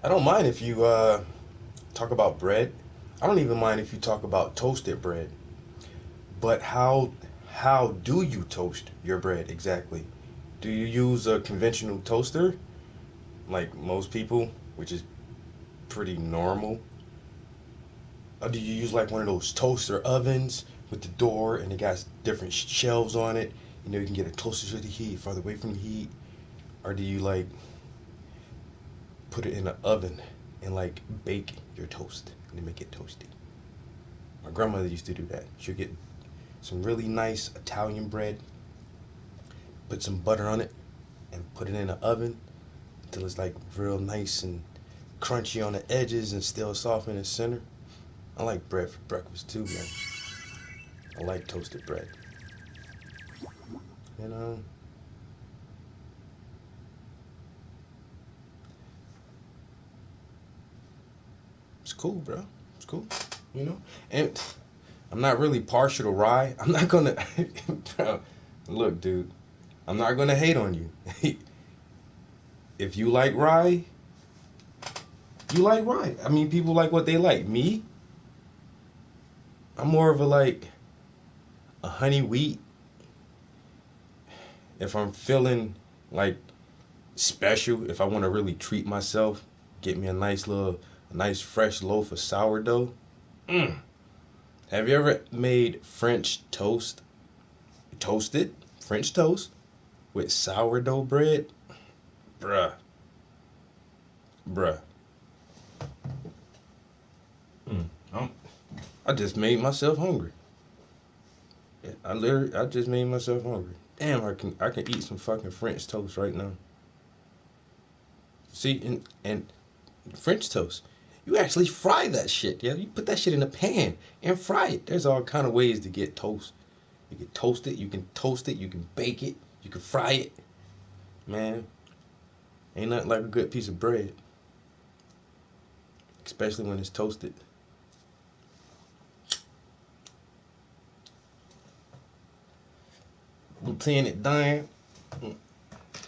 I don't mind if you talk about bread. I don't even mind if you talk about toasted bread. But how do you toast your bread exactly? Do you use a conventional toaster like most people, which is pretty normal? Or do you use like one of those toaster ovens with the door and it got different shelves on it? You know, you can get it closer to the heat, farther away from the heat. Or do you like put it in an oven and like bake your toast and then make it toasty? My grandmother used to do that. She'd get some really nice Italian bread, put some butter on it, and put it in the oven until it's like real nice and crunchy on the edges and still soft in the center. I like bread for breakfast too, man. I like toasted bread. You know, it's cool, bro. It's cool. You know, and I'm not really partial to rye. I'm not gonna. Bro, look, dude. I'm not gonna hate on you. If you like rye, you like rye. I mean, people like what they like. Me, I'm more of a like a honey wheat. If I'm feeling like special, if I want to really treat myself, get me a nice fresh loaf of sourdough. Mm. Have you ever made French toast, toasted French toast with sourdough bread? Bruh, bruh. Mm. I'm, I just made myself hungry. Yeah, I just made myself hungry. Damn, I can eat some fucking French toast right now. See, and French toast. You actually fry that shit, yeah. You put that shit in a pan and fry it. There's all kind of ways to get toast. You can toast it, you can bake it, you can fry it. Man, ain't nothing like a good piece of bread, especially when it's toasted. Lieutenant Dan,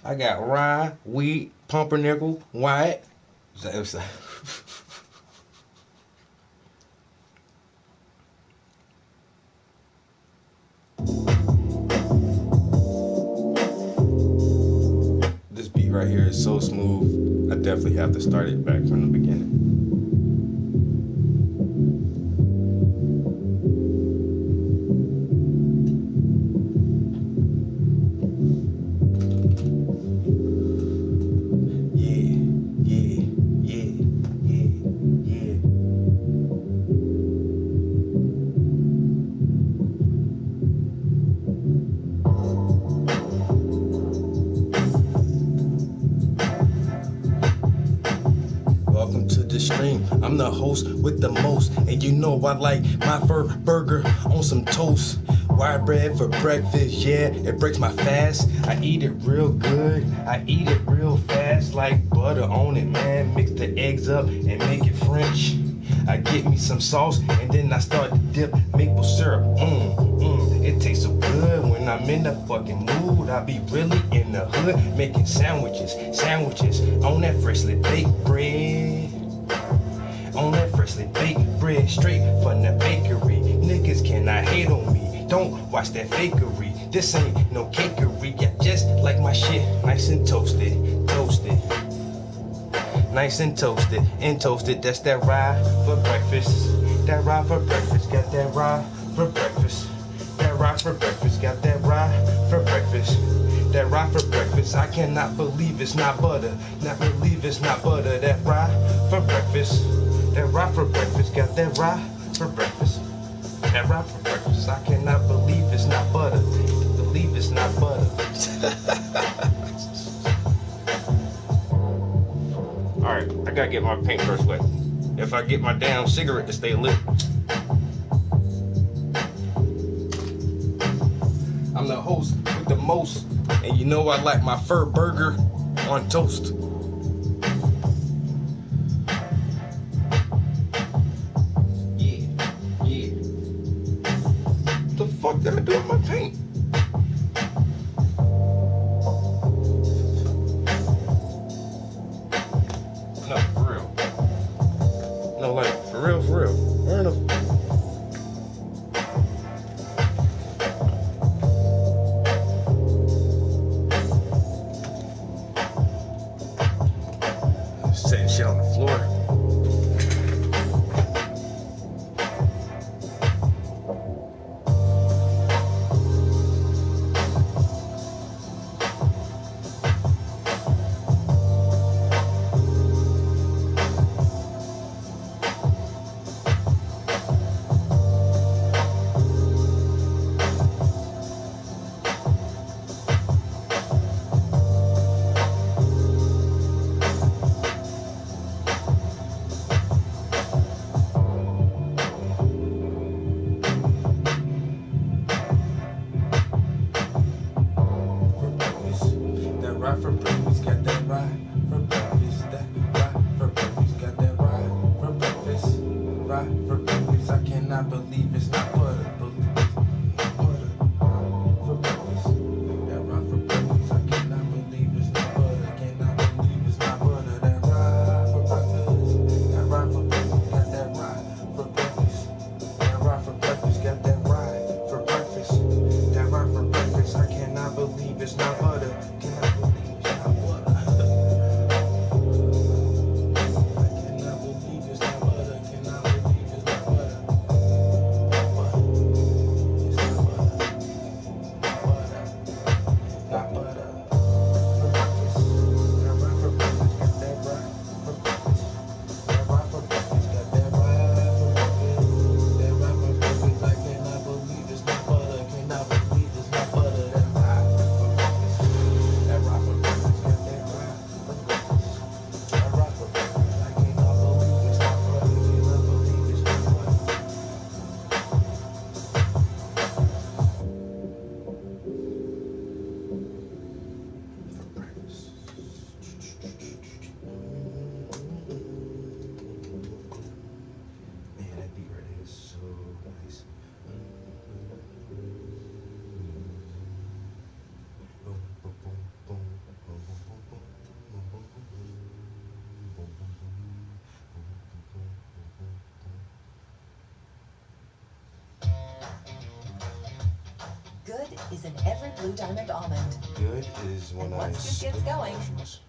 I got rye, wheat, pumpernickel, white. This beat right here is so smooth. I definitely have to start it back from the beginning. Yeah, yeah, yeah, yeah, yeah. Welcome to the stream. I'm the host with the most, and you know I like my burger on some toast. White bread for breakfast, yeah, it breaks my fast. I eat it real good, I eat it real fast, like butter on it, man. Mix the eggs up and make it French. I get me some sauce and then I start to dip maple syrup. It tastes so good when I'm in the fucking mood. I be really in the hood making sandwiches on that freshly baked bread. On that freshly baked bread, straight from the bakery. Niggas cannot hate on me. Don't watch that fakery. This ain't no cakery. Yeah, just like my shit, nice and toasted. Nice and toasted. That's that rye for breakfast. That rye for breakfast. Got that rye for breakfast. That rye for breakfast. Got that rye for breakfast. That rye for breakfast. I cannot believe it's not butter. Not believe it's not butter. That rye for breakfast. That rye for breakfast. Got that rye for breakfast. That rye for breakfast. I cannot believe it's not butter. Believe it's not butter. Alright, I gotta get my paintbrush wet. If I get my damn cigarette to stay lit. I'm the host with the most, and you know I like my fur burger on toast. Yeah. What the fuck did I do with my paint? No, for real. believe it's not butter. Believe it's not butter. For breakfast, that ride for breakfast. I cannot believe it's not butter. Cannot believe it's not butter. That ride for breakfast. That ride for breakfast. Got that ride for breakfast. That ride for breakfast. Got that ride for breakfast. That ride for breakfast. I cannot believe it's not butter. Cannot believe it's not butter. I cannot believe it's not butter. Cannot believe it's not butter. Not butter. For breakfast. That ride for breakfast. Got that ride for breakfast. That ride for breakfast. Got that ride for breakfast. That ride for breakfast. I cannot believe it's not butter. Cannot believe it's not butter. That ride for breakfast. That ride for breakfast. Got that ride for breakfast. That ride for breakfast. I cannot believe it's not butter. Cannot believe it's not butter. For breakfast. Man, that beat right there is so nice. Good is in every Blue Diamond almond. Good is when And I once this gets split going, marshmallows.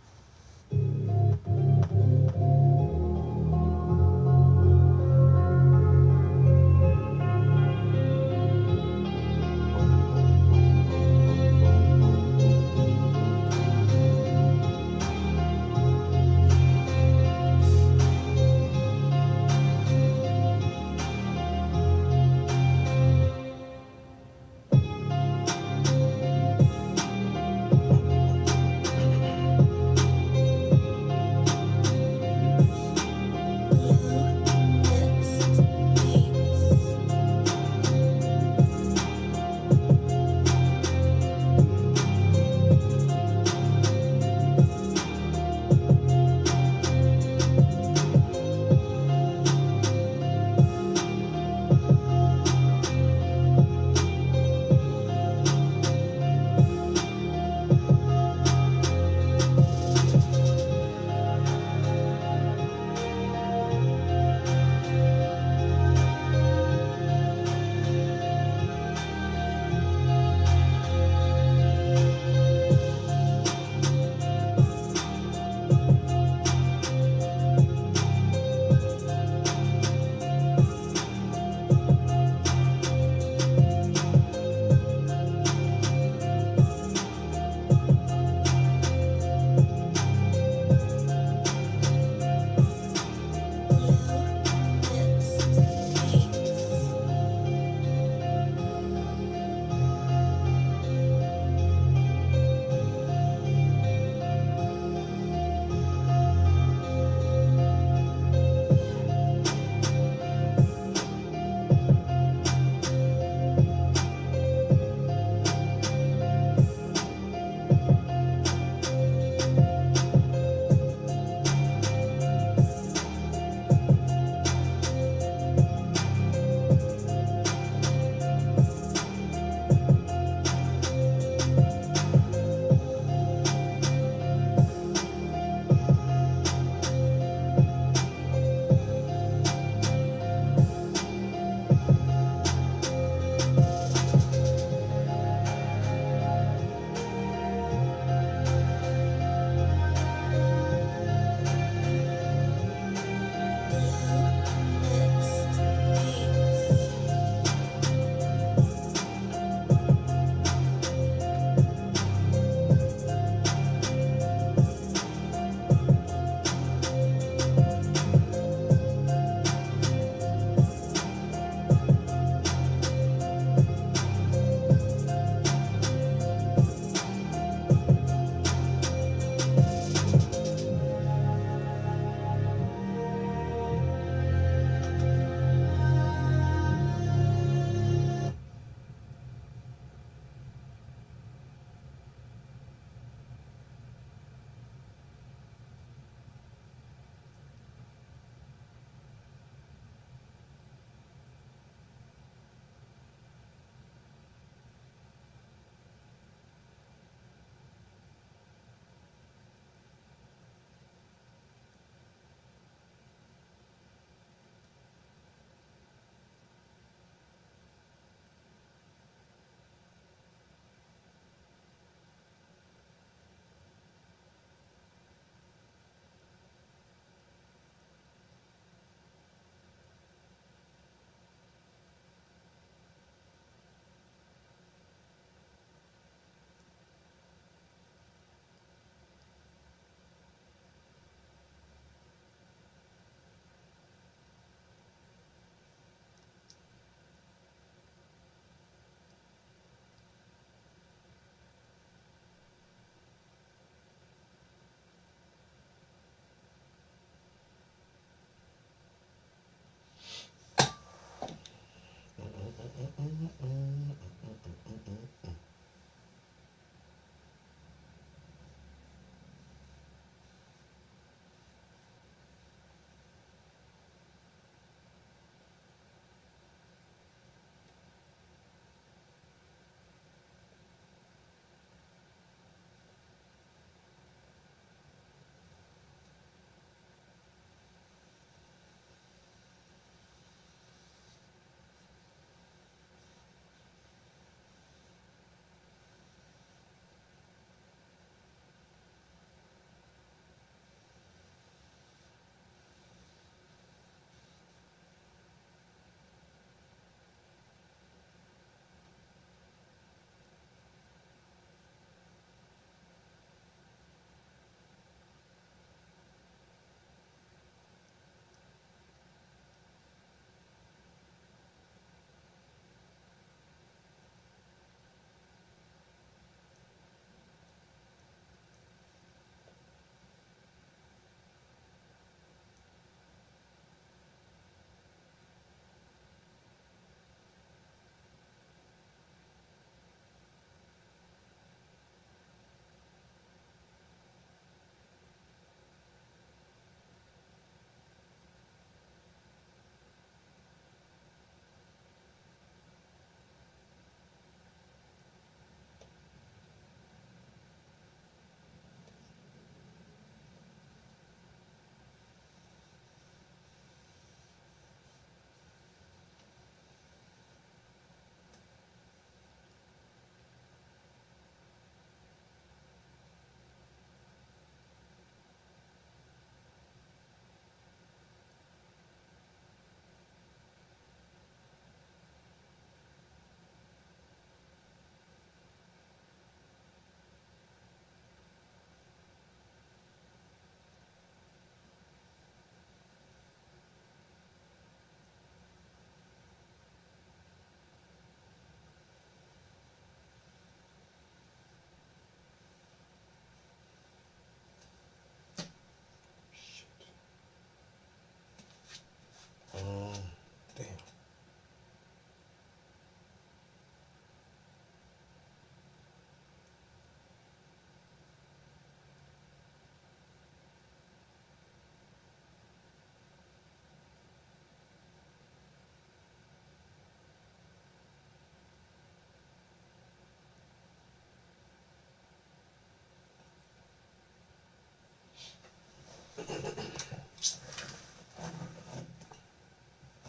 Damn.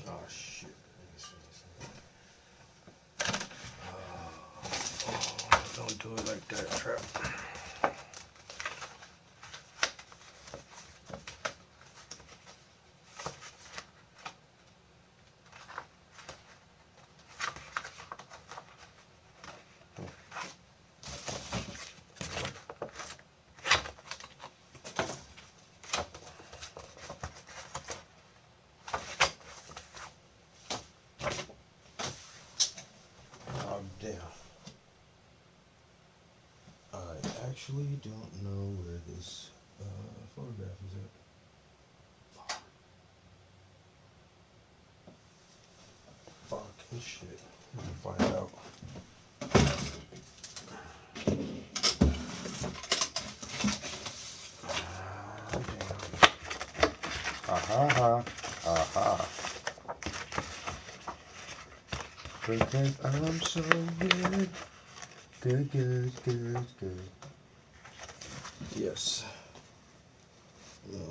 Oh shit. Let me see. Don't do it like that, Trap. Oh damn. I actually don't know where this photograph is at. Fucking shit. Let me find out. Ah, damn. Aha. Aha. Because I'm so good. Good. Yes. No.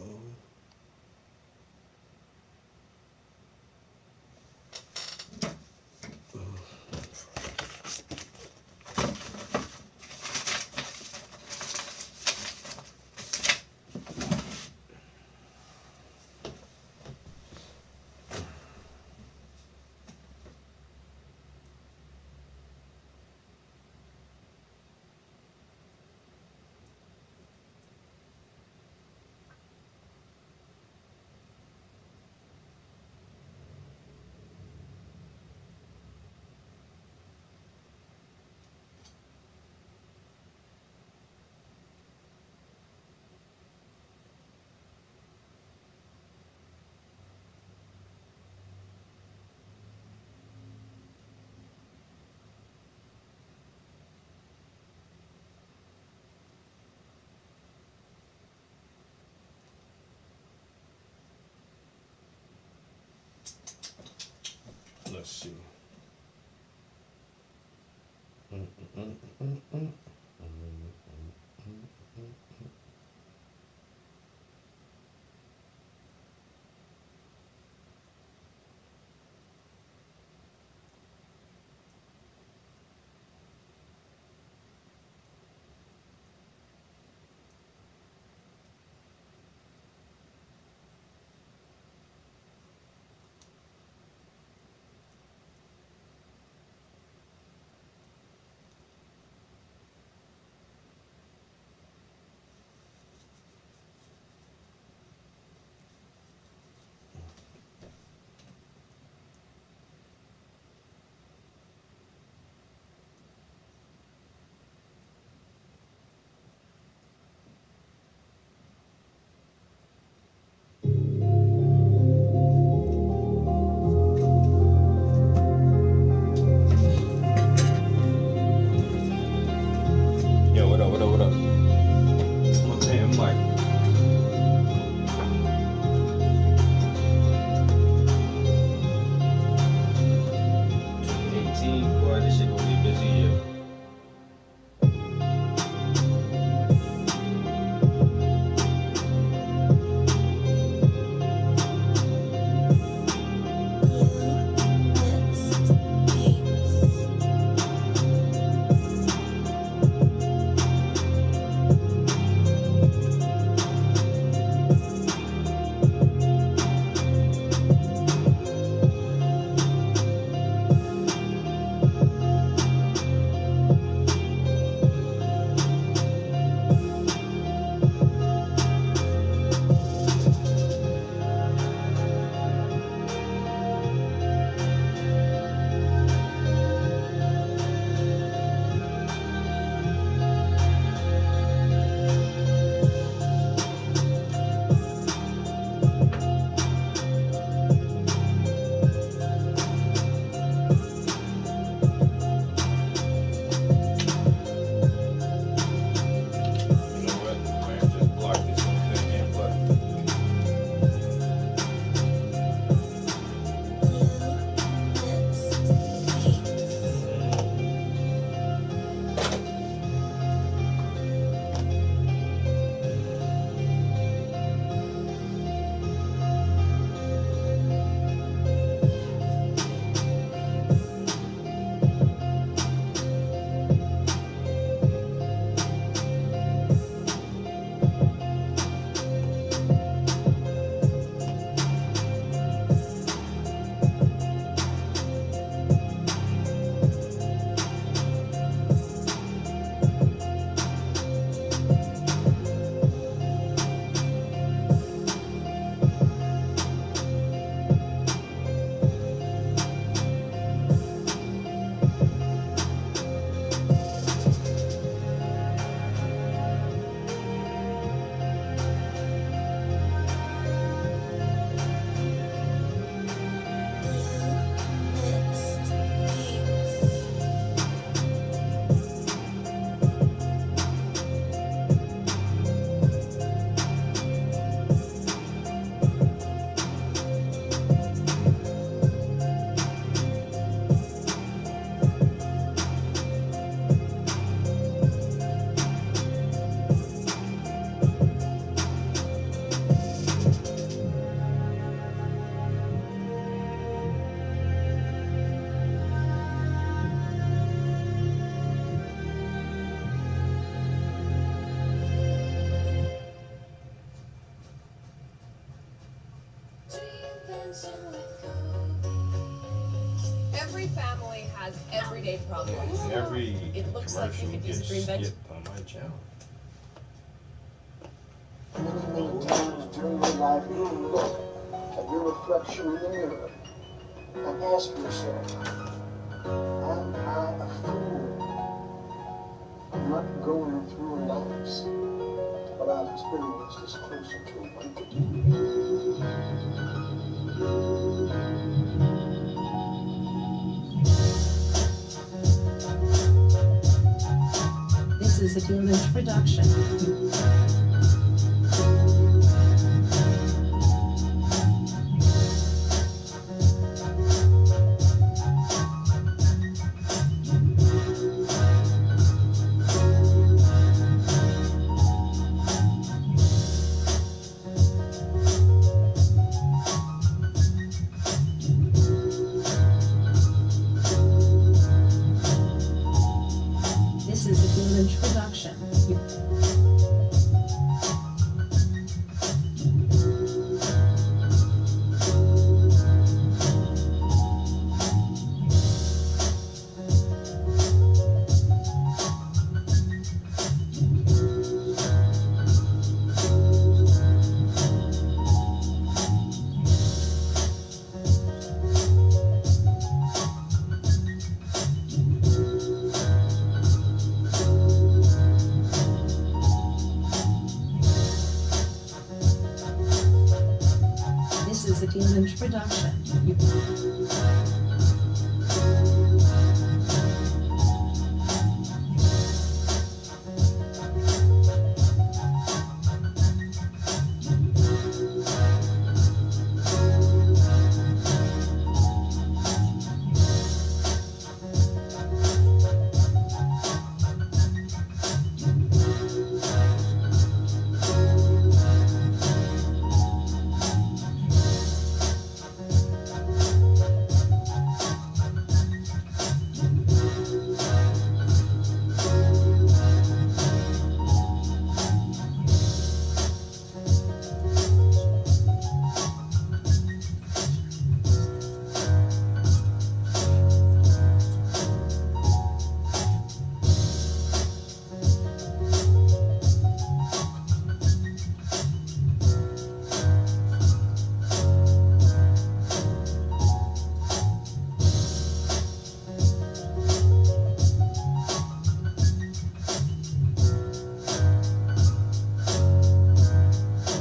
Let's see. Mm, mm, mm, mm, Yo, what up, what up, what up? I'm gonna tell him like 18, boy, this shit gonna be a busy year. You know what? I just block this whole thing and button. Every family has everyday problems. Yeah, every It looks like you commercial could use gets a green veg. skipped on my channel. Many times during your life, you will look at your reflection in the mirror and ask yourself, am I a fool? I'm not going through life, but I've experienced this closer to awakening. This is a Gilman production. production.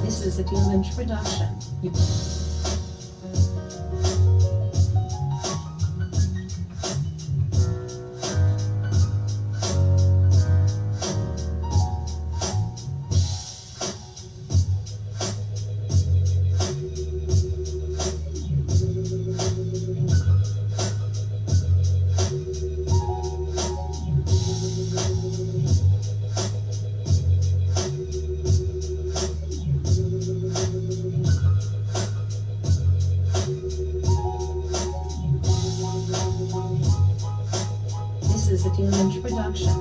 This is a Teal Lynch production. This is a Teal Lynch production.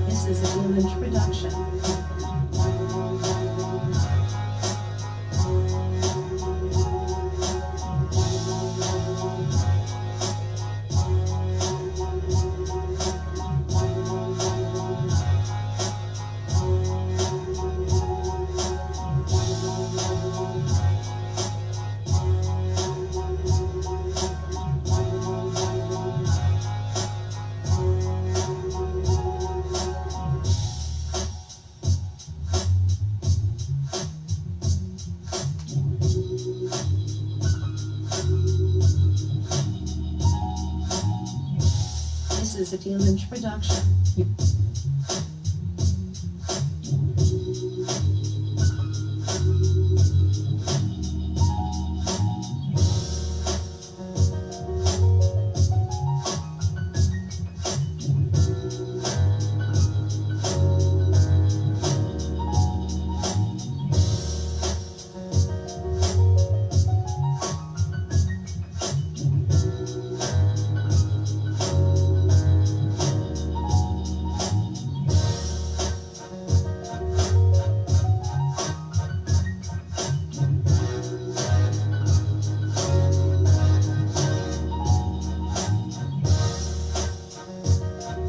This is a Teal Lynch production. This is a Teal Lynch production.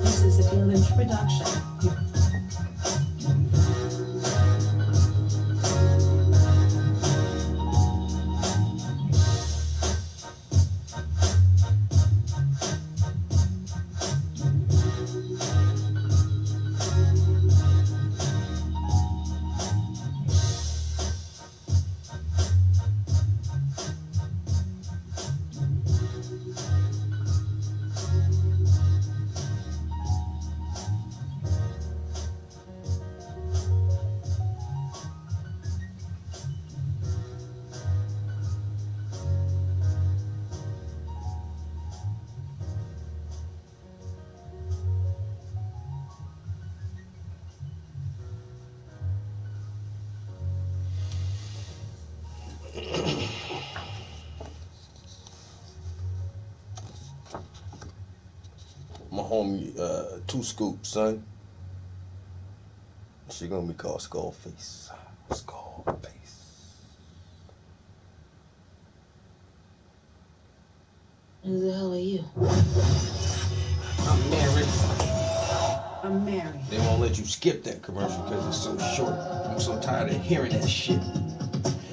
This is a Teal Lynch production. My homie, 2 Scoops, son. She gonna be called Skullface. Skullface. you? I'm married. I'm married. They won't let you skip that commercial because it's so short. I'm so tired of hearing that shit.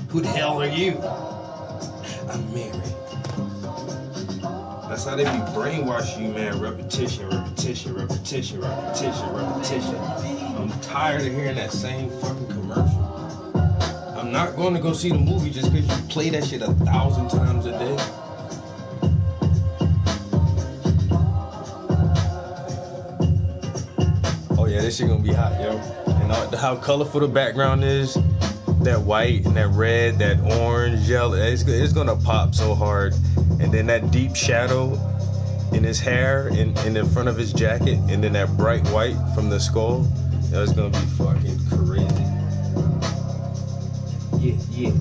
Who the hell are you? I'm married. That's how they be brainwashing you, man. Repetition, repetition, repetition, repetition, repetition. I'm tired of hearing that same fucking commercial. I'm not going to go see the movie just because you play that shit 1,000 times a day. Oh yeah, this shit gonna be hot, yo. And how colorful the background is. That white and that red, that orange, yellow, it's gonna pop so hard. And then that deep shadow in his hair, in the front of his jacket, and then that bright white from the skull, it's gonna be fucking crazy. Yeah.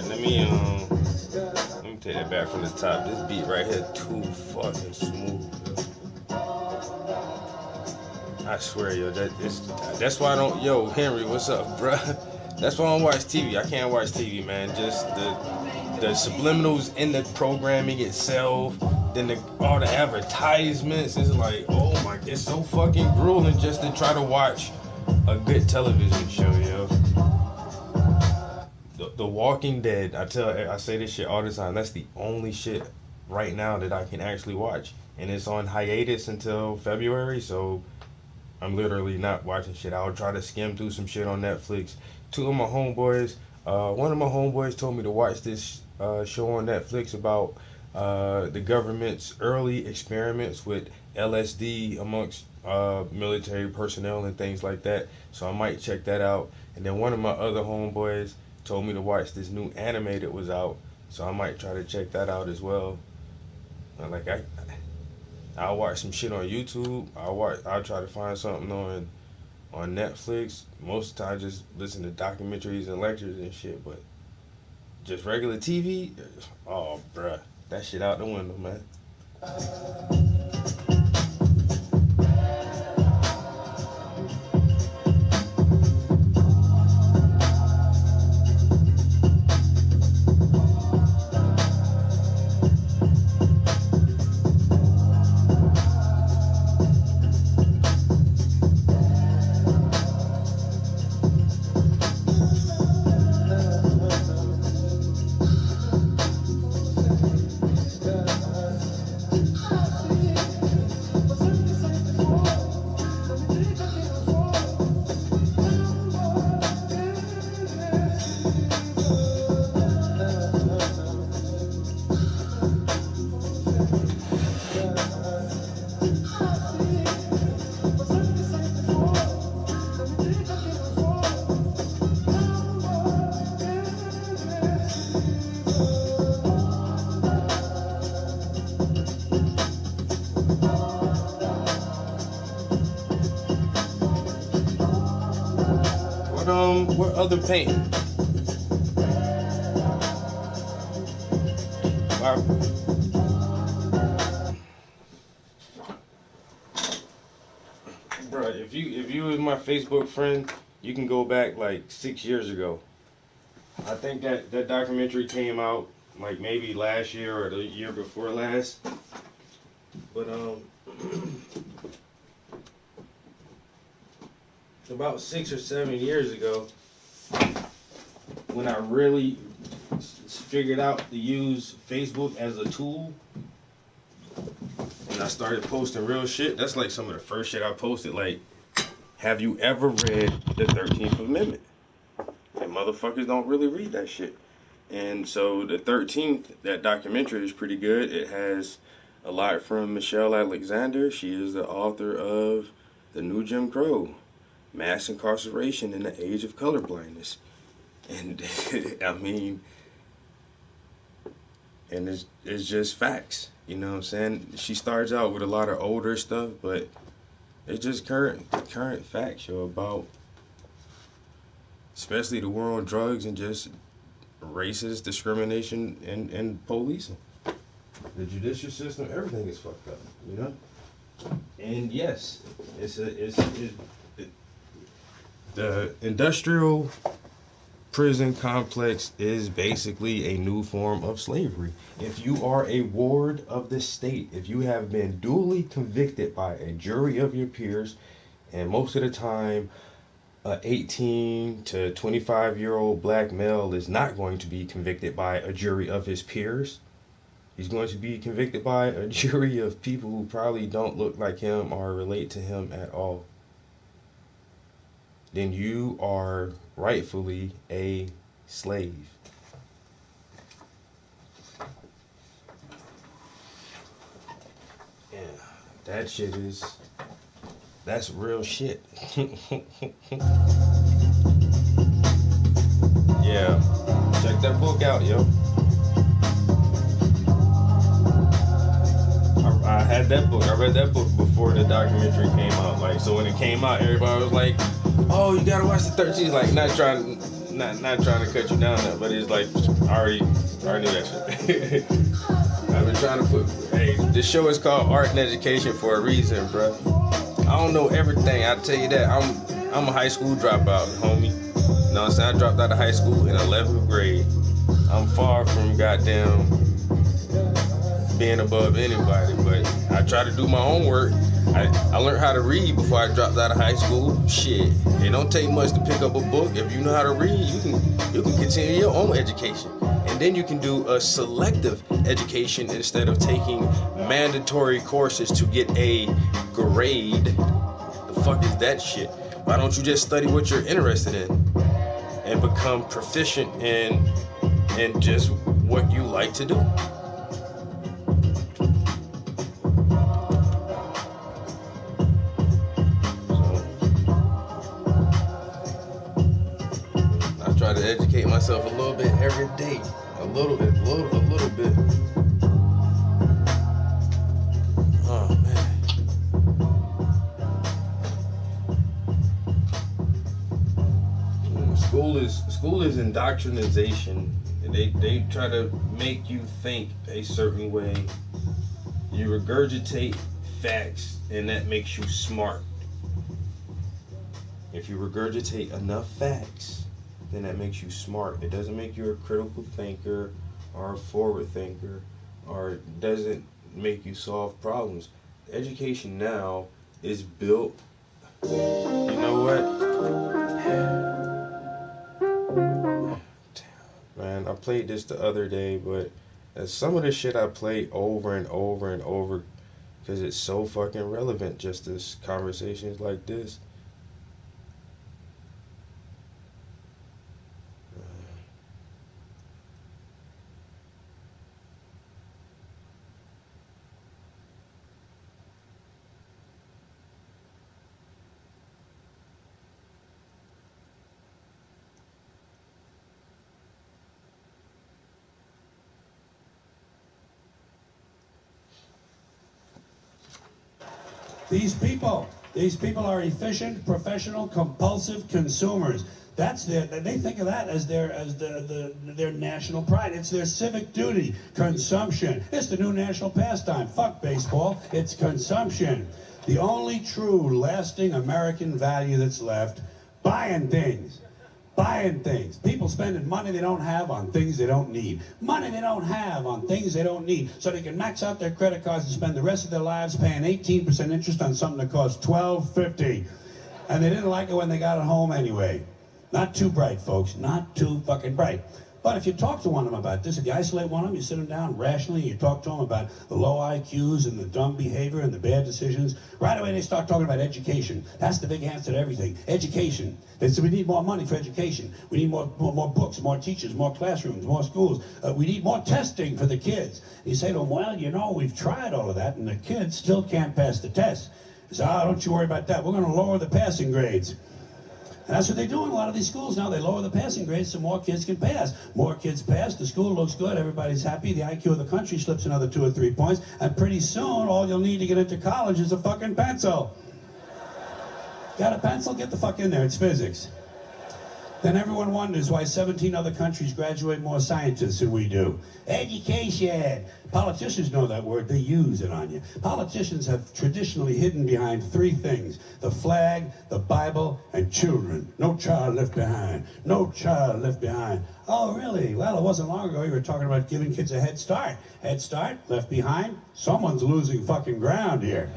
Let me take that back from the top. This beat right here too fucking smooth, yo. I swear, yo, that's why I don't. Yo, Henry, what's up, bruh? That's why I don't watch TV. I can't watch TV, man. Just the subliminals in the programming itself, then all the advertisements. It's like, oh my, it's so fucking grueling just to try to watch a good television show, yo. The Walking Dead, I say this shit all the time. That's the only shit right now that I can actually watch, and it's on hiatus until February. So I'm literally not watching shit. I'll try to skim through some shit on Netflix. One of my homeboys told me to watch this show on Netflix about the government's early experiments with LSD amongst military personnel and things like that. So I might check that out. And then one of my other homeboys told me to watch this new anime that was out, so I might try to check that out as well. I'll watch some shit on YouTube. I'll try to find something on Netflix. Most of the time, just listen to documentaries and lectures and shit. But just regular TV, oh bruh, that shit out the window, man. What other painting? Wow. Bruh, if you was my Facebook friend, you can go back like 6 years ago. I think that documentary came out like maybe last year or the year before last. But about 6 or 7 years ago, when I really figured out to use Facebook as a tool, and I started posting real shit. That's like some of the first shit I posted. Like, have you ever read the 13th Amendment? And motherfuckers don't really read that shit. And so the 13th, that documentary is pretty good. It has a lot from Michelle Alexander. She is the author of The New Jim Crow, Mass Incarceration in the Age of Colorblindness. And I mean, and it's just facts. You know what I'm saying? She starts out with a lot of older stuff, but it's just current facts, yo, about especially the war on drugs and just racist discrimination and policing. The judicial system, everything is fucked up, you know? And yes, the industrial prison complex is basically a new form of slavery. If you are a ward of the state, if you have been duly convicted by a jury of your peers, and most of the time, a 18 to 25-year-old black male is not going to be convicted by a jury of his peers. He's going to be convicted by a jury of people who probably don't look like him or relate to him at all. Then you are rightfully a slave. Yeah, that shit is... That's real shit. Yeah, check that book out, yo. I had that book. I read that book before the documentary came out. Like, so when it came out, everybody was like, "Oh, you gotta watch the 13th." Like, not trying to cut you down there, but it's like I already knew that shit. I've been trying to put. Hey, this show is called Art and Education for a reason, bro. I don't know everything. I tell you that. I'm a high school dropout, homie. You know what I'm saying? I dropped out of high school in 11th grade. I'm far from goddamn being above anybody, but I try to do my own work. I learned how to read before I dropped out of high school. Shit, it don't take much to pick up a book. If you know how to read, you can continue your own education, and then you can do a selective education instead of taking mandatory courses to get a grade. The fuck is that shit? Why don't you just study what you're interested in and become proficient in just what you like to do? Try to educate myself a little bit every day. A little bit. Oh man. School is indoctrination. They try to make you think a certain way. You regurgitate facts, and that makes you smart. If you regurgitate enough facts, then that makes you smart. It doesn't make you a critical thinker or a forward thinker, or it doesn't make you solve problems. Education now is built. You know what? Man, I played this the other day, but some of the shit I play over and over and over because it's so fucking relevant, just as conversations like this. These people are efficient, professional, compulsive consumers. They think of that as their national pride. It's their civic duty. Consumption. It's the new national pastime. Fuck baseball. It's consumption. The only true, lasting American value that's left, buying things. Buying things. People spending money they don't have on things they don't need. Money they don't have on things they don't need. So they can max out their credit cards and spend the rest of their lives paying 18% interest on something that costs $12.50. And they didn't like it when they got it home anyway. Not too bright, folks. Not too fucking bright. But if you talk to one of them about this, if you isolate one of them, you sit them down rationally, and you talk to them about the low IQs and the dumb behavior and the bad decisions, right away they start talking about education. That's the big answer to everything. Education. They say we need more money for education. We need more books, more teachers, more classrooms, more schools. We need more testing for the kids. And you say to them, well, you know, we've tried all of that, and the kids still can't pass the test. They say, oh, don't you worry about that. We're going to lower the passing grades. And that's what they do in a lot of these schools now. They lower the passing grades so more kids can pass. More kids pass, the school looks good, everybody's happy, the IQ of the country slips another 2 or 3 points, and pretty soon all you'll need to get into college is a fucking pencil. Got a pencil? Get the fuck in there, it's physics. Then everyone wonders why 17 other countries graduate more scientists than we do. Education. Politicians know that word. They use it on you. Politicians have traditionally hidden behind 3 things: the flag, the Bible, and children. No child left behind. No child left behind. Oh, really? Well, it wasn't long ago you were talking about giving kids a head start. Head start? Left behind? Someone's losing fucking ground here.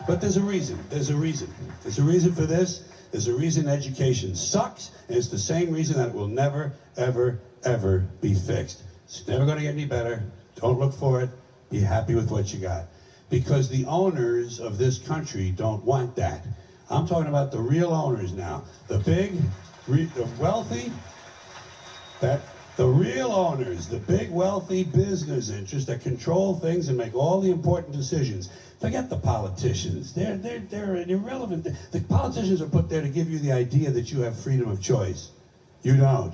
But there's a reason. There's a reason. There's a reason for this. There's a reason education sucks, and it's the same reason that it will never, ever, ever be fixed. It's never going to get any better. Don't look for it. Be happy with what you got. Because the owners of this country don't want that. I'm talking about the real owners now. The big, the wealthy, the real owners, the big wealthy business interests that control things and make all the important decisions. Forget the politicians. They're irrelevant. The politicians are put there to give you the idea that you have freedom of choice. You don't.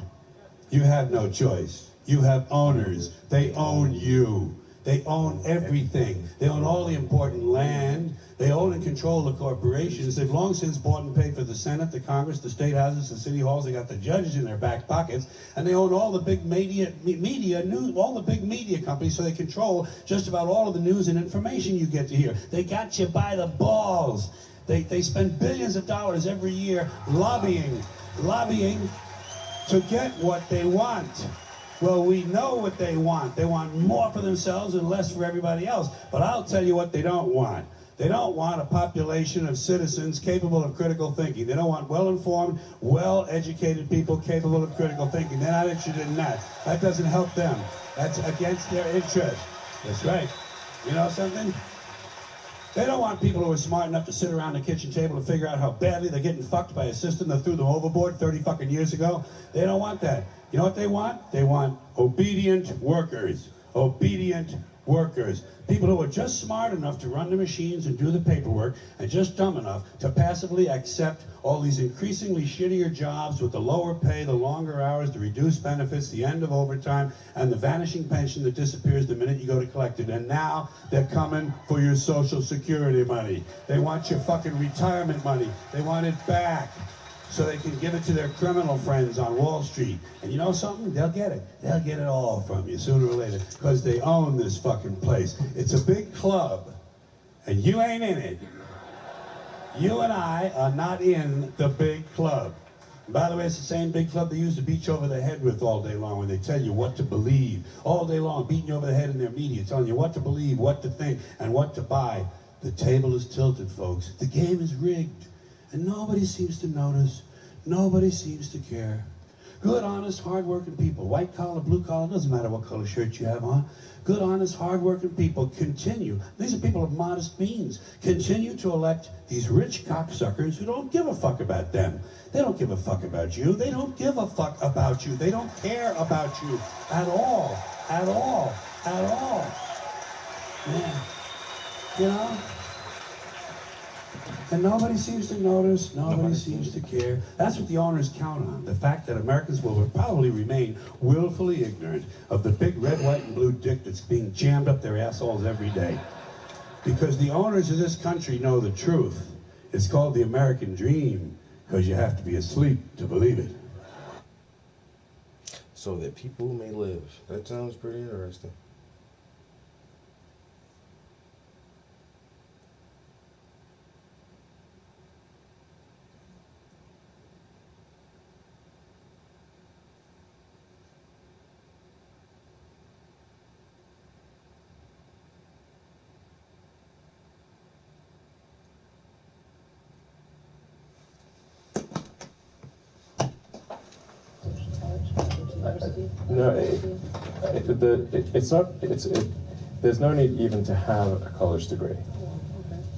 You have no choice. You have owners. They own you. They own everything. They own all the important land. They own and control the corporations. They've long since bought and paid for the Senate, the Congress, the state houses, the city halls. They got the judges in their back pockets, and they own all the big media news, all the big media companies. So they control just about all of the news and information you get to hear. They got you by the balls. They spend billions of dollars every year lobbying to get what they want. Well, we know what they want. They want more for themselves and less for everybody else. But I'll tell you what they don't want. They don't want a population of citizens capable of critical thinking. They don't want well-informed, well-educated people capable of critical thinking. They're not interested in that. That doesn't help them. That's against their interest. That's right. You know something? They don't want people who are smart enough to sit around the kitchen table and figure out how badly they're getting fucked by a system that threw them overboard 30 fucking years ago. They don't want that. You know what they want? They want obedient workers. Obedient workers. People who are just smart enough to run the machines and do the paperwork, and just dumb enough to passively accept all these increasingly shittier jobs with the lower pay, the longer hours, the reduced benefits, the end of overtime, and the vanishing pension that disappears the minute you go to collect it. And now they're coming for your Social Security money. They want your fucking retirement money. They want it back, so they can give it to their criminal friends on Wall Street. And you know something? They'll get it. They'll get it all from you sooner or later, because they own this fucking place. It's a big club, and you ain't in it. You and I are not in the big club. And by the way, it's the same big club they use to beat you over the head with all day long when they tell you what to believe. All day long, beating you over the head in their media, telling you what to believe, what to think, and what to buy. The table is tilted, folks. The game is rigged. And nobody seems to notice. Nobody seems to care. Good, honest, hard-working people, white collar, blue collar, doesn't matter what color shirt you have on. Good, honest, hard-working people continue. These are people of modest means. Continue to elect these rich cocksuckers who don't give a fuck about them. They don't give a fuck about you. They don't give a fuck about you. They don't care about you at all. At all. At all. Yeah. You know? And nobody seems to notice, nobody seems to care. That's what the owners count on, the fact that Americans will probably remain willfully ignorant of the big red, white, and blue dick that's being jammed up their assholes every day. Because the owners of this country know the truth. It's called the American dream, because you have to be asleep to believe it. So that people may live. That sounds pretty interesting. No, it's not. There's no need even to have a college degree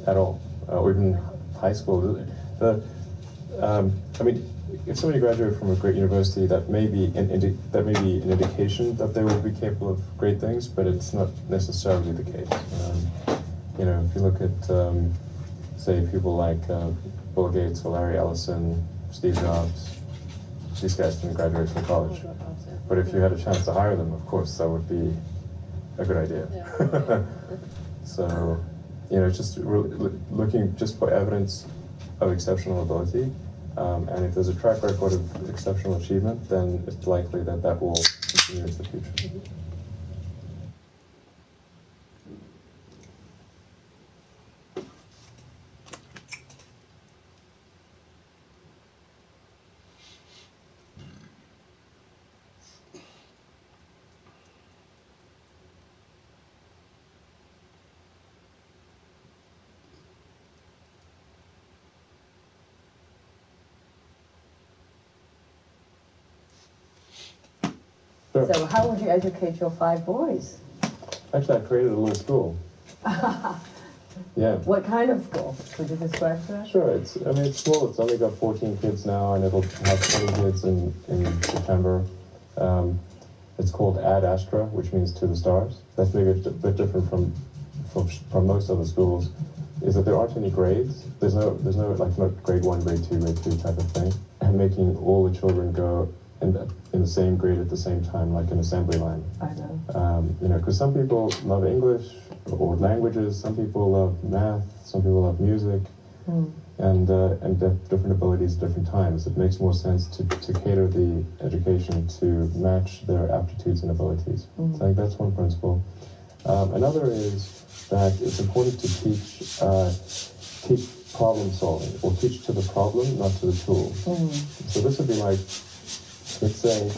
at all, or even high school. I mean, if somebody graduated from a great university, that may be an indication that they will be capable of great things, but it's not necessarily the case. You know, if you look at, say, people like Bill Gates or Larry Ellison, Steve Jobs, these guys didn't graduate from college. But if you had a chance to hire them, of course, that would be a good idea. So, you know, just really looking just for evidence of exceptional ability, and if there's a track record of exceptional achievement, then it's likely that that will continue into the future. Sure. So how would you educate your 5 boys? Actually, I created a little school. Yeah. What kind of school? Could you describe that? Sure. I mean, it's small. It's only got 14 kids now, and it'll have 20 kids in September. It's called Ad Astra, which means to the stars. That's maybe a bit different from most other schools. Is that there aren't any grades. There's no like not grade 1, grade 2, grade 3 type of thing, and making all the children go in the same grade at the same time, like an assembly line. I know. You know, because some people love English or languages, some people love math, some people love music, and different abilities at different times. It makes more sense to cater the education to match their aptitudes and abilities. So I think that's one principle. Another is that it's important to teach problem solving, or teach to the problem, not to the tool. So this would be like, let's say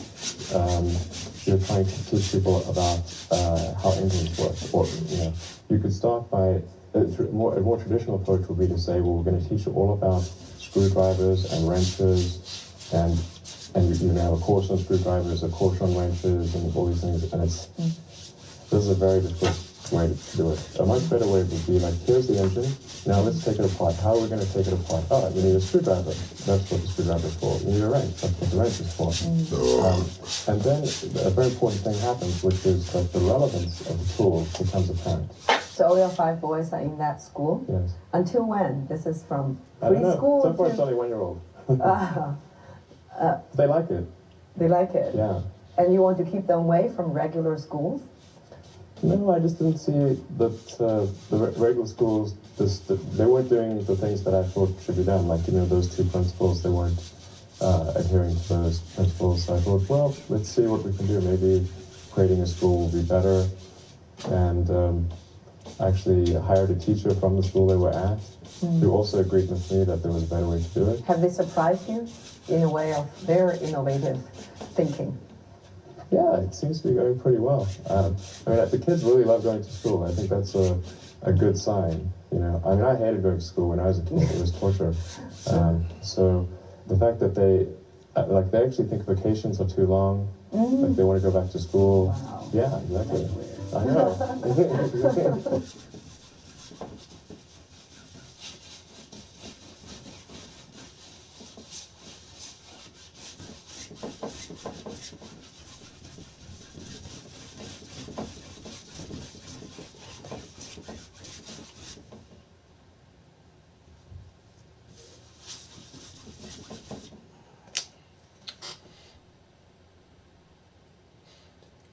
you're trying to teach people about how engines work, or you could start by a more traditional approach would be to say, well, we're going to teach you all about screwdrivers and wrenches, and you're going to have a course on screwdrivers, a course on wrenches, and all these things. And this is a very difficult way to do it. A much better way would be like, here's the engine, now let's take it apart. How are we going to take it apart? Oh, you need a screwdriver. That's what the screwdriver is for. You need a wrench. That's what the wrench is for. And then a very important thing happens, which is that the relevance of the tool becomes apparent. So all your 5 boys are in that school? Yes. Until when? This is from I don't know. preschool So far to... it's only 1-year-old. They like it. They like it? Yeah. And you want to keep them away from regular schools? No, I just didn't see that the regular schools, they weren't doing the things that I thought should be done. Like, those 2 principles, they weren't adhering to those principles. So I thought, well, let's see what we can do. Maybe creating a school will be better. And actually hired a teacher from the school they were at, who also agreed with me that there was a better way to do it. Have they surprised you in a way of their innovative thinking? Yeah, it seems to be going pretty well. I mean, the kids really love going to school. I think that's a good sign. I mean, I hated going to school when I was a kid. It was torture. So the fact that they actually think vacations are too long, like they want to go back to school. Wow. Yeah, exactly. I know.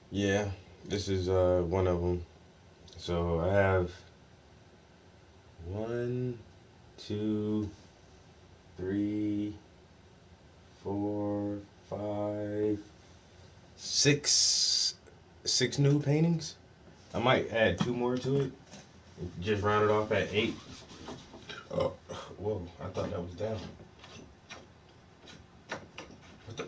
Yeah, this is one of them. So I have 1, 2, 3, 4, 5, 6 new paintings. I might add 2 more to it. Just round it off at 8. Oh, whoa! I thought that was down. What the?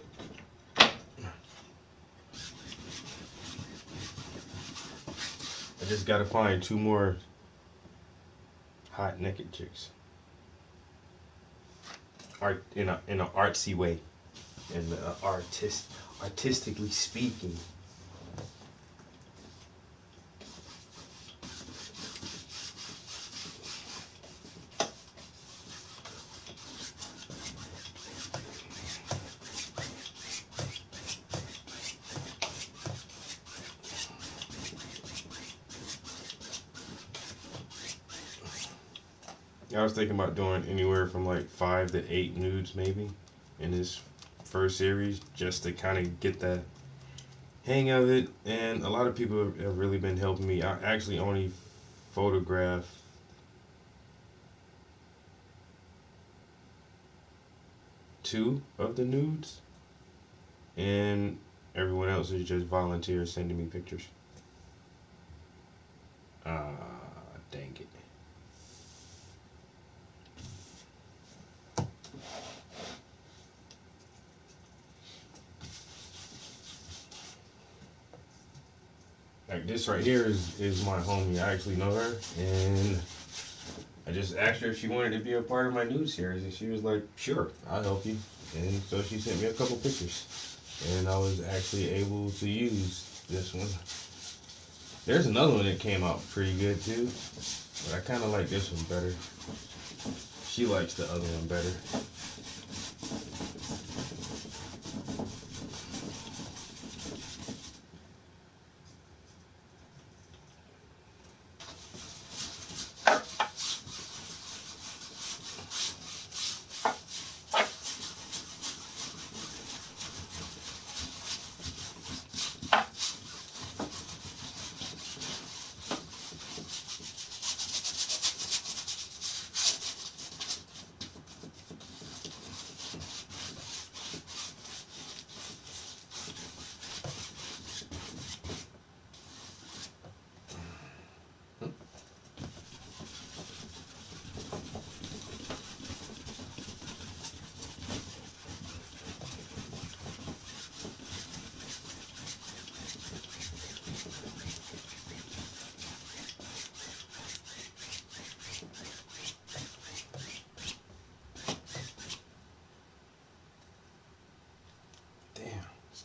I just gotta find 2 more hot naked chicks. Art in an artsy way, in an artistically speaking. I was thinking about doing anywhere from like 5 to 8 nudes maybe in this first series, just to kind of get the hang of it. And a lot of people have really been helping me. I actually only photographed 2 of the nudes, and everyone else is just volunteers sending me pictures. Dang it. Like this right here is my homie. I actually know her, and I just asked her if she wanted to be a part of my nude series, and she was like, "Sure, I'll help you." And so she sent me a couple pictures, and I was actually able to use this one. There's another one that came out pretty good too, but I kind of like this one better. She likes the other one better.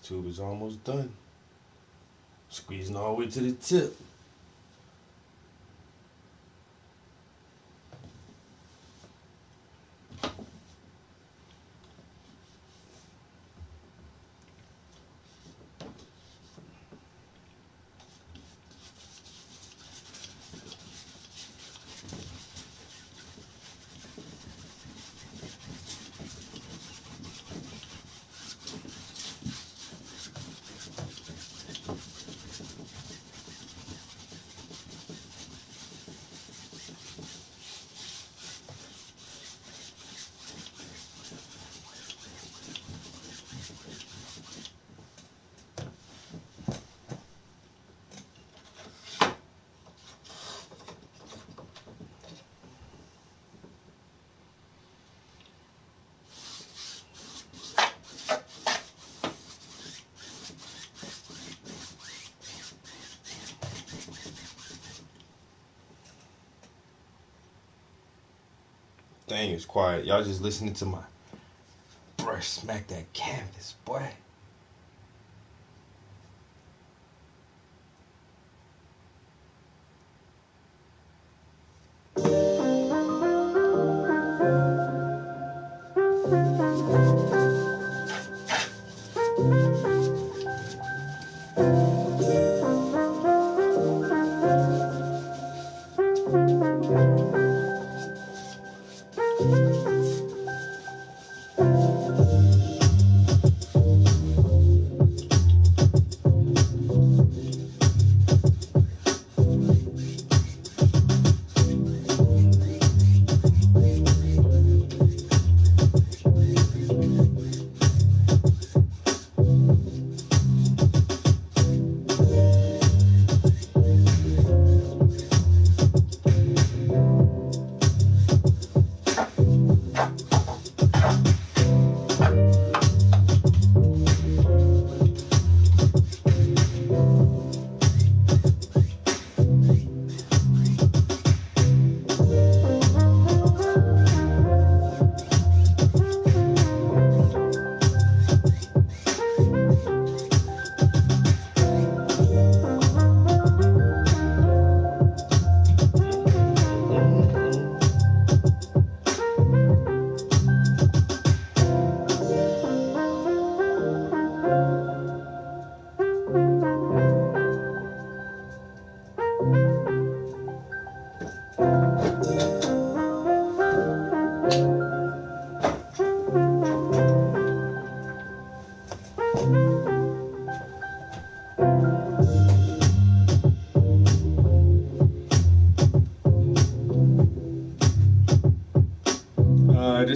Tube is almost done. Squeezing all the way to the tip. Dang, it's quiet. Y'all just listening to my brush smack that canvas, boy.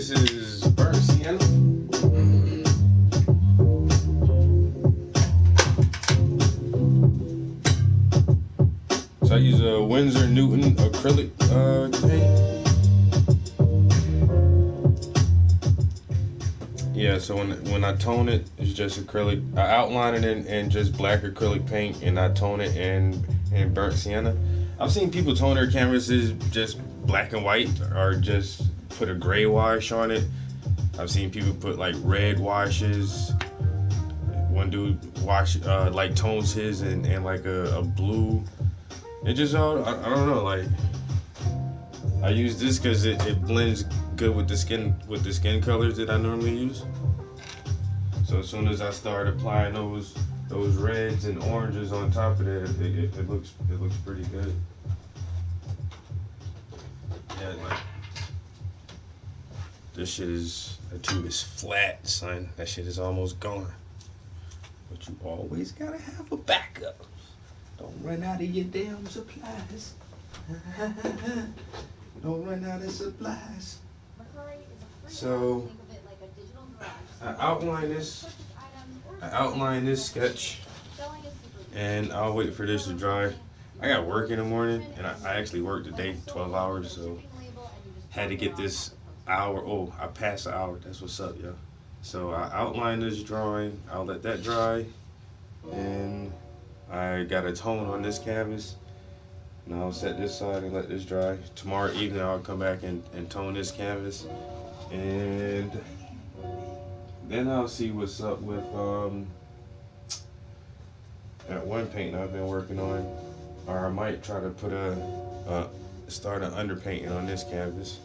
This is burnt sienna. So I use a Winsor Newton acrylic paint. Yeah, so when I tone it, it's just acrylic. I outline it in just black acrylic paint, and I tone it in burnt sienna. I've seen people tone their canvases just black and white, or just put a gray wash on it. I've seen people put like red washes. One dude like tones his and like a blue. It just I don't know, like I use this because it blends good with the skin colors that I normally use. So as soon as I start applying those reds and oranges on top of it, it looks pretty good. Yeah, like this shit that tube is flat, son. That shit is almost gone. But you always gotta have a backup. Don't run out of your damn supplies. Don't run out of supplies. So I outline this sketch, and I'll wait for this to dry. I got work in the morning, and I actually worked today 12 hours, so had to get this hour. Oh, I passed the hour. That's what's up, yo. So I outline this drawing. I'll let that dry, and I got a tone on this canvas. And I'll set this side and let this dry. Tomorrow evening I'll come back and tone this canvas. And then I'll see what's up with that one painting I've been working on. Or I might try to put start an underpainting on this canvas.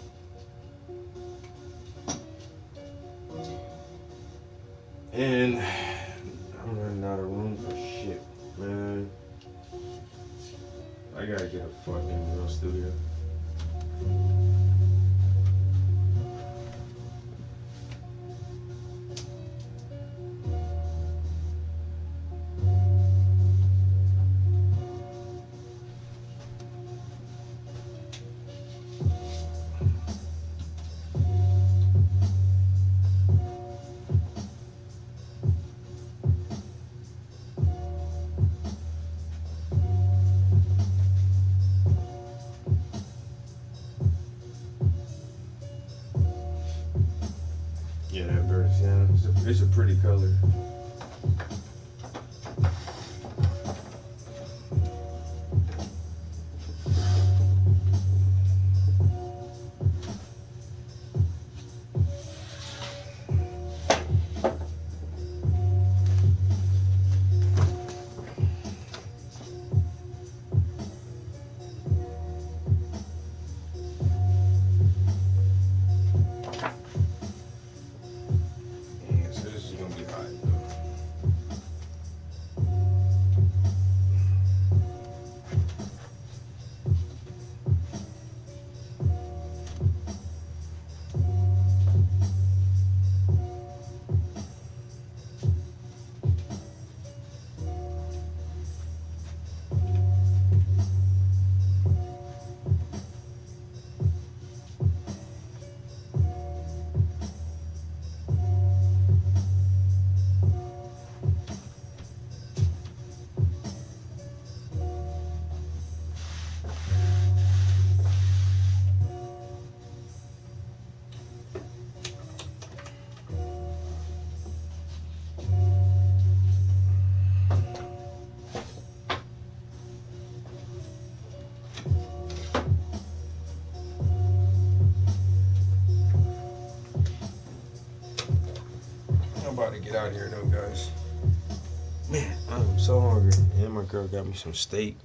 And I'm running out of room for shit, man. I gotta get a fucking real studio. Yeah, that burnt sienna. It's a pretty color. I'm about to get out of here though, guys. Man, I'm so hungry. And my girl got me some steak,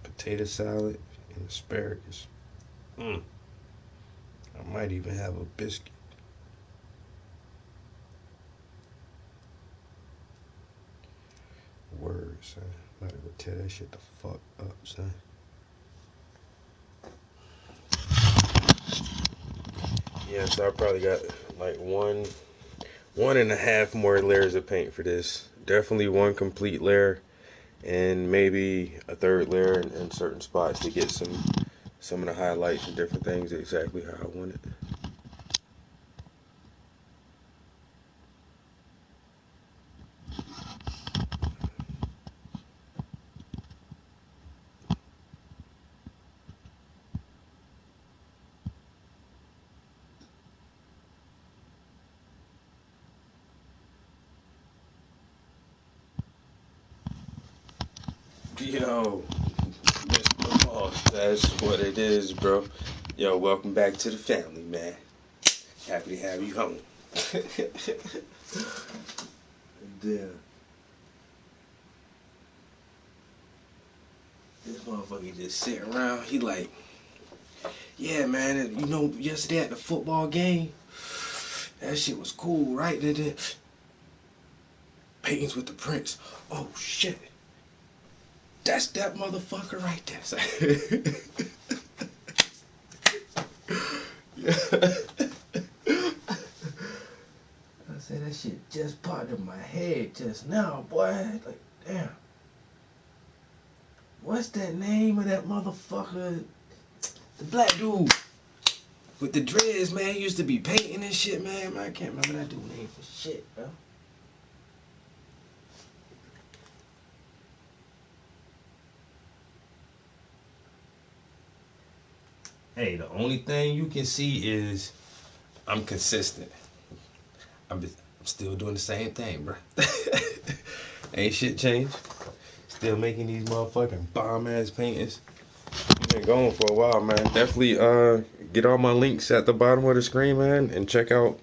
potato salad, and asparagus. I might even have a biscuit. Word, son. I'm about to go tear that shit the fuck up, son. Yeah, so I probably got like one and a half more layers of paint for this. Definitely one complete layer, and maybe a third layer in certain spots to get some of the highlights and different things exactly how I want it. Yo, Mr. Moss, that's what it is, bro. Yo, welcome back to the family, man. Happy to have you home. Damn. This motherfucker just sitting around. He like, yeah, man. You know, yesterday at the football game, that shit was cool, right? Paintings with the Prince. Oh shit. That's that motherfucker right there. I said that shit just popped in my head just now, boy. Like, damn. What's that name of that motherfucker? The black dude with the dreads, man. He used to be painting and shit, man. I can't remember that dude's name for shit, bro. Hey, the only thing you can see is I'm consistent. I'm still doing the same thing, bro. Ain't shit changed. Still making these motherfucking bomb ass paintings. Been going for a while, man. Definitely get all my links at the bottom of the screen, man, and check out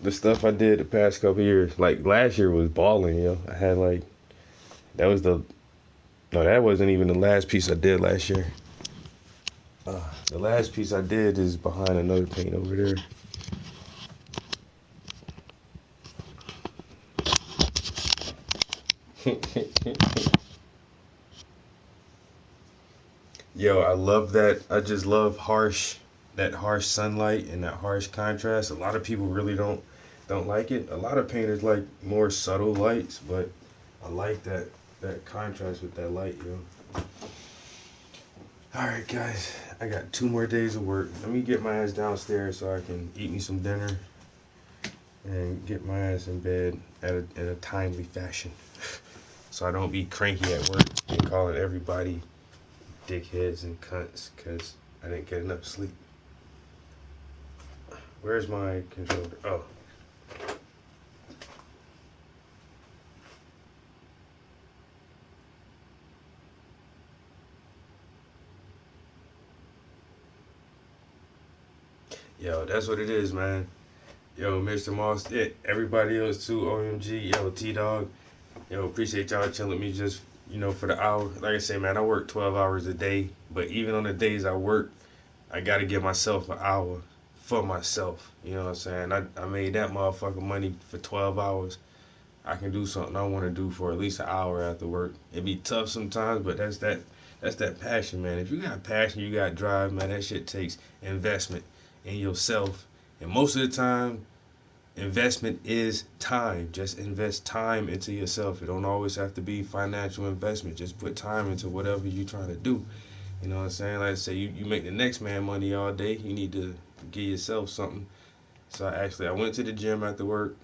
the stuff I did the past couple years. Like last year was balling, yo. I had like that wasn't even the last piece I did last year. The last piece I did is behind another paint over there. Yo, I love that. I just love that harsh sunlight and that harsh contrast. A lot of people really don't like it. A lot of painters like more subtle lights, but I like that contrast with that light, yo. All right, guys, I got 2 more days of work. Let me get my ass downstairs so I can eat me some dinner and get my ass in bed in a timely fashion, so I don't be cranky at work and calling everybody dickheads and cunts because I didn't get enough sleep. Where's my controller? Oh. Yo, that's what it is, man. Yo, Mr. Moss, everybody else too, OMG, yo, T-Dog. Yo, appreciate y'all chilling with me just, for the hour. Like I say, man, I work 12 hours a day, but even on the days I work, I gotta give myself an hour for myself. You know what I'm saying? I made that motherfucking money for 12 hours. I can do something I want to do for at least an hour after work. It be tough sometimes, but that's that passion, man. If you got passion, you got drive, man. That shit takes investment in yourself. And most of the time, investment is time. Just invest time into yourself. It don't always have to be financial investment. Just put time into whatever you're trying to do. You know what I'm saying? Like I say, you make the next man money all day. You need to give yourself something. So I went to the gym after work,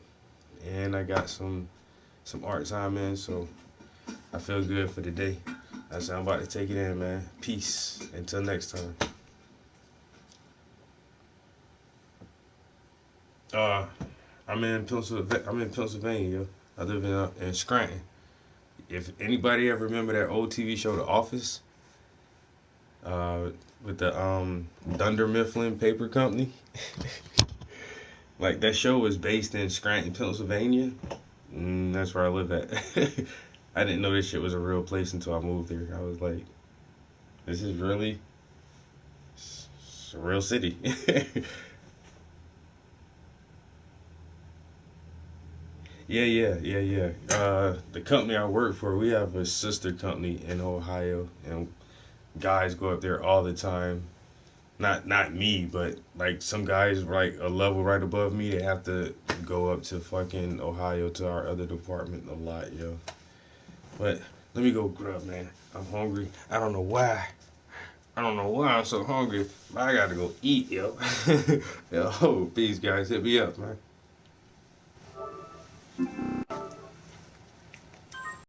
and I got some art time in. So I feel good for the day. I said I'm about to take it in, man. Peace. Until next time. I'm in Pennsylvania. Yo. I live in Scranton. If anybody ever remember that old TV show, The Office, with the Dunder Mifflin Paper Company, like that show was based in Scranton, Pennsylvania. That's where I live at. I didn't know this shit was a real place until I moved here. I was like, this is really it's a real city. Yeah. The company I work for, we have a sister company in Ohio, and guys go up there all the time. Not me, but like some guys like a level right above me, they have to go up to fucking Ohio to our other department a lot, yo. But let me go grub, man. I'm hungry. I don't know why I'm so hungry, but I gotta go eat, yo. Yo, peace, guys. Hit me up, man.